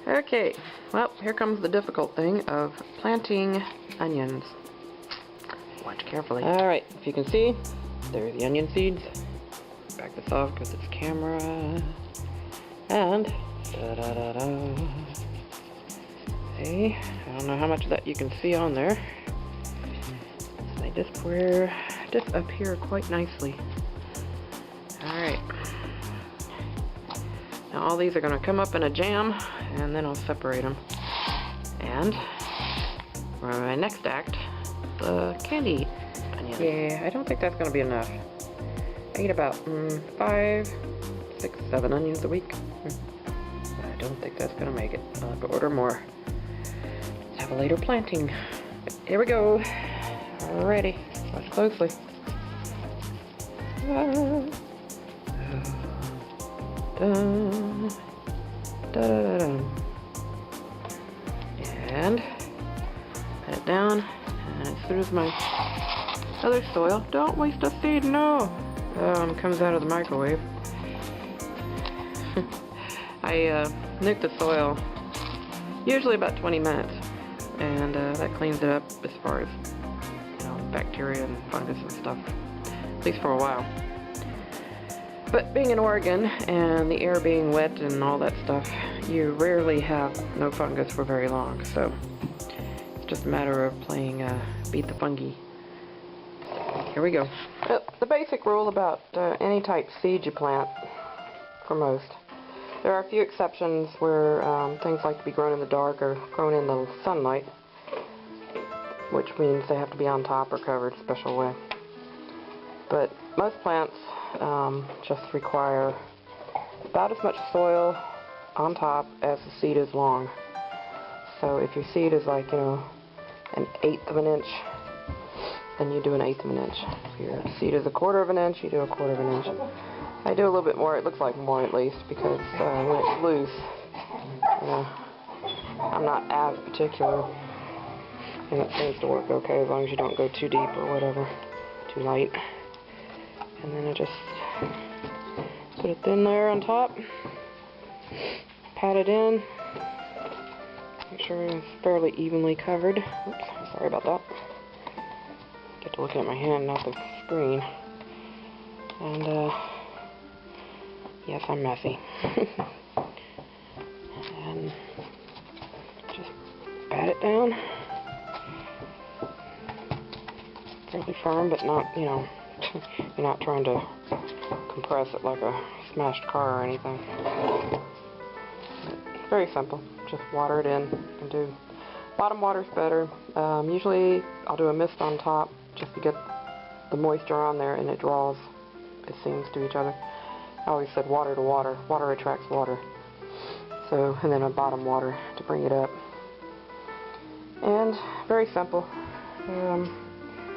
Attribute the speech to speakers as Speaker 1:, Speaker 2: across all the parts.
Speaker 1: Okay, well, here comes the difficult thing of planting onions. Watch carefully. Alright, if you can see, there are the onion seeds. Back this off because it's camera. And, da-da-da-da. See, I don't know how much of that you can see on there. They just appear quite nicely. Alright. Now all these are going to come up in a jam, and then I'll separate them. And for my next act, the candy onion. Yeah, I don't think that's going to be enough. I eat about 5, 6, 7 onions a week. I don't think that's going to make it. I'll have to order more. Let's have a later planting. Here we go. Alrighty. Watch closely. Dun, da, da, da. And pat it down, and as soon as my other soil, don't waste a seed, no, comes out of the microwave. I nuke the soil usually about 20 minutes, and that cleans it up as far as, you know, bacteria and fungus and stuff, at least for a while. But being in Oregon and the air being wet and all that stuff, you rarely have no fungus for very long. So it's just a matter of playing beat the fungi. Here we go. The basic rule about any type seed you plant, for most. There are a few exceptions where things like to be grown in the dark or grown in the sunlight, which means they have to be on top or covered a special way. But most plants just require about as much soil on top as the seed is long. So if your seed is like, you know, 1/8 of an inch, then you do 1/8 of an inch. If your seed is 1/4 of an inch, you do 1/4 of an inch. I do a little bit more. It looks like more at least, because when it's loose, you know, I'm not as particular, and it seems to work okay as long as you don't go too deep or whatever, too light. And then I just put it in there on top, pat it in, make sure it's fairly evenly covered. Oops, sorry about that. Get to look at my hand, not the screen. And yes, I'm messy. And just pat it down. Fairly firm, but not, you know, you're not trying to compress it like a smashed car or anything. It's very simple. Just water it in. You can do bottom water's better. Usually I'll do a mist on top just to get the moisture on there, and it draws the seams to each other. I always said water to water. Water attracts water. So, and then a bottom water to bring it up. And very simple.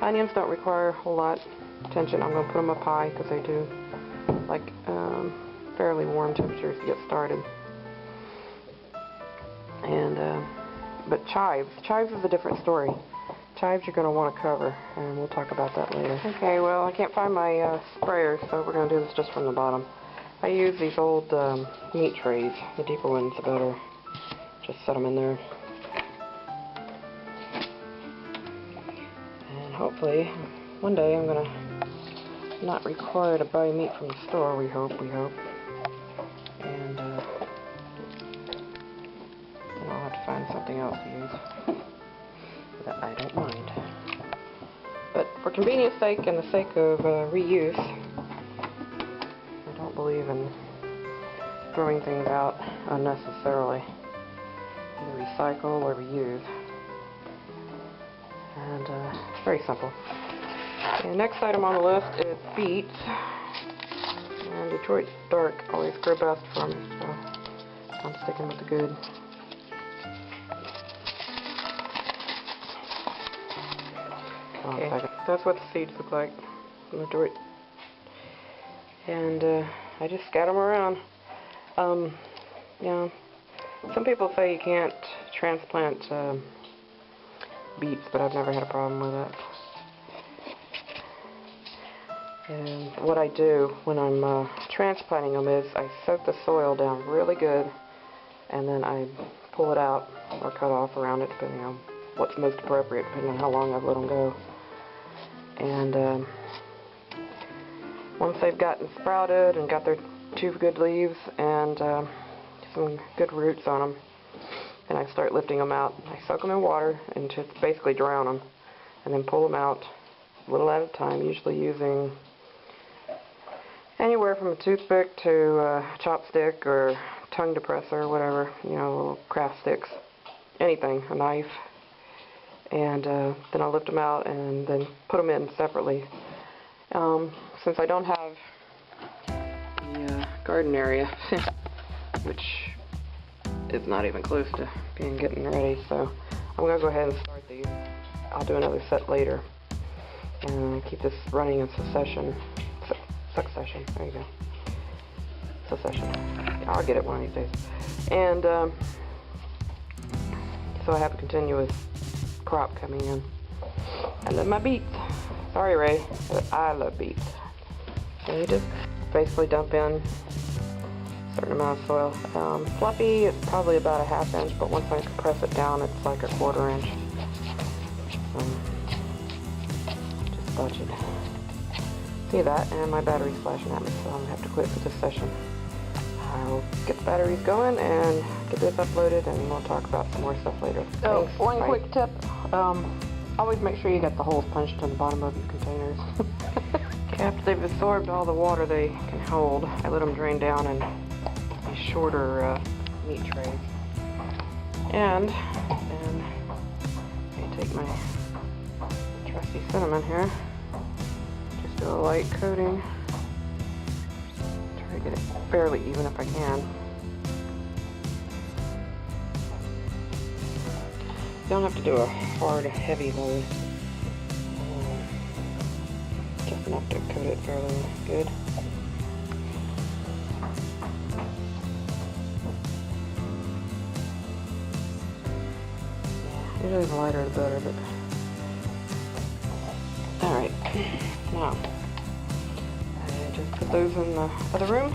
Speaker 1: Onions don't require a whole lot attention. I'm going to put them up high because they do like fairly warm temperatures to get started. And but chives is a different story. Chives you're going to want to cover, and we'll talk about that later. Okay, well, I can't find my sprayer, so we're going to do this just from the bottom. I use these old meat trays. The deeper ones, the better. Just set them in there. And hopefully, one day I'm going to not require to buy meat from the store, we hope. And then I'll have to find something else to use that I don't mind. But for convenience sake and the sake of reuse, I don't believe in throwing things out unnecessarily. Either recycle or reuse. And it's very simple. The next item on the list is beets. And Detroit dark always grow best from, so I'm sticking with the good. Okay, that's what the seeds look like from Detroit. And I just scatter them around. You know, some people say you can't transplant beets, but I've never had a problem with that. And what I do when I'm transplanting them is I soak the soil down really good, and then I pull it out or cut off around it, depending on what's most appropriate, depending on how long I've let them go. And once they've gotten sprouted and got their 2 good leaves and some good roots on them, and I start lifting them out. I soak them in water and just basically drown them, and then pull them out a little at a time, usually using anywhere from a toothpick to a chopstick or tongue depressor, whatever, you know, little craft sticks, anything, a knife. And then I'll lift them out and then put them in separately. Since I don't have the garden area, which is not even close to getting ready, so I'm going to go ahead and start these. I'll do another set later and keep this running in succession. There you go. Succession. I'll get it one of these days. And so I have a continuous crop coming in. I love my beets. Sorry, Ray, but I love beets. So you just basically dump in a certain amount of soil. Fluffy, it's probably about a 1/2 inch, but once I compress it down, it's like a 1/4 inch. Just thought you'd see that, and my battery's flashing at me, so I'm going to have to quit for this session. I'll get the batteries going and get this uploaded, and we'll talk about some more stuff later. Oh, one quick tip. Always make sure you get the holes punched in the bottom of your containers. After they've absorbed all the water they can hold, I let them drain down in these shorter meat trays. And then I take my trusty cinnamon here. Just do a light coating. Try to get it fairly even if I can. You don't have to do a hard, heavy load. Just enough to coat it fairly good. Usually the lighter the better, but alright. Now I just put those in the other room.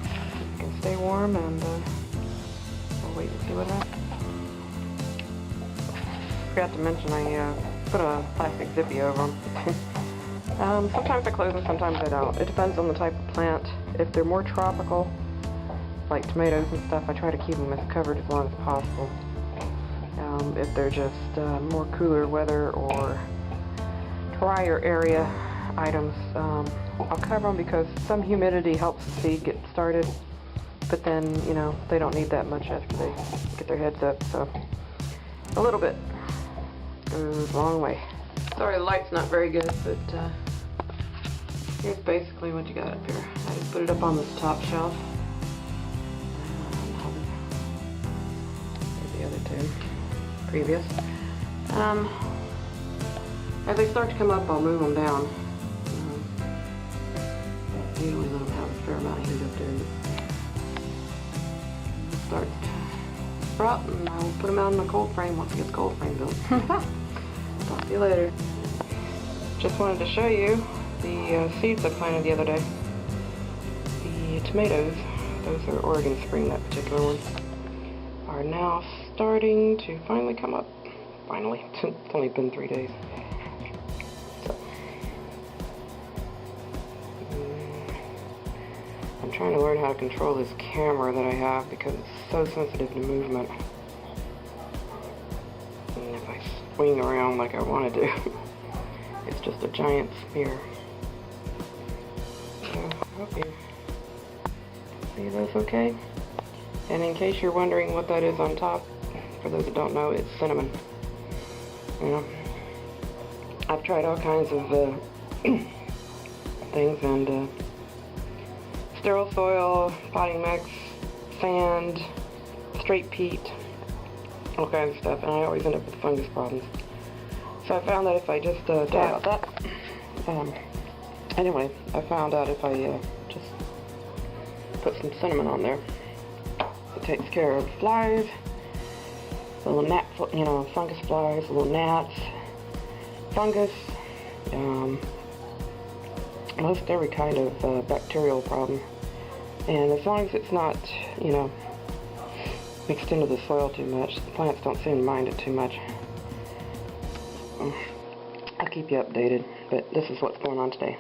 Speaker 1: You can stay warm, and we'll wait and see what happens. Forgot to mention I put a plastic zippy over them. Sometimes I close them, sometimes I don't. It depends on the type of plant. If they're more tropical, like tomatoes and stuff, I try to keep them as covered as long as possible. If they're just more cooler weather or drier area items, I'll cover them because some humidity helps the seed get started, but then, you know, they don't need that much after they get their heads up, so a little bit goes a long way. Sorry the light's not very good, but here's basically what you got up here. I just put it up on this top shelf. The other two previous. As they start to come up, I'll move them down. Usually let them have a fair amount of heat up there. Start sprout, and I'll put them out in the cold frame once it gets cold frame built. Talk to you later. Just wanted to show you the seeds I planted the other day. The tomatoes, those are Oregon Spring, that particular one, are now starting to finally come up. Finally. It's only been 3 days. So, I'm trying to learn how to control this camera that I have because it's so sensitive to movement. And if I swing around like I want to do, it's just a giant smear. So, I hope you see those okay. And in case you're wondering what that is on top, for those that don't know, it's cinnamon. You know, I've tried all kinds of things, and sterile soil, potting mix, sand, straight peat, all kinds of stuff, and I always end up with fungus problems. So I found that if I just dab that, anyway, I found out if I just put some cinnamon on there, it takes care of flies, little gnat, you know, fungus flies, little gnats, fungus, most every kind of bacterial problem. And as long as it's not, you know, mixed into the soil too much. The plants don't seem to mind it too much. I'll keep you updated, but this is what's going on today.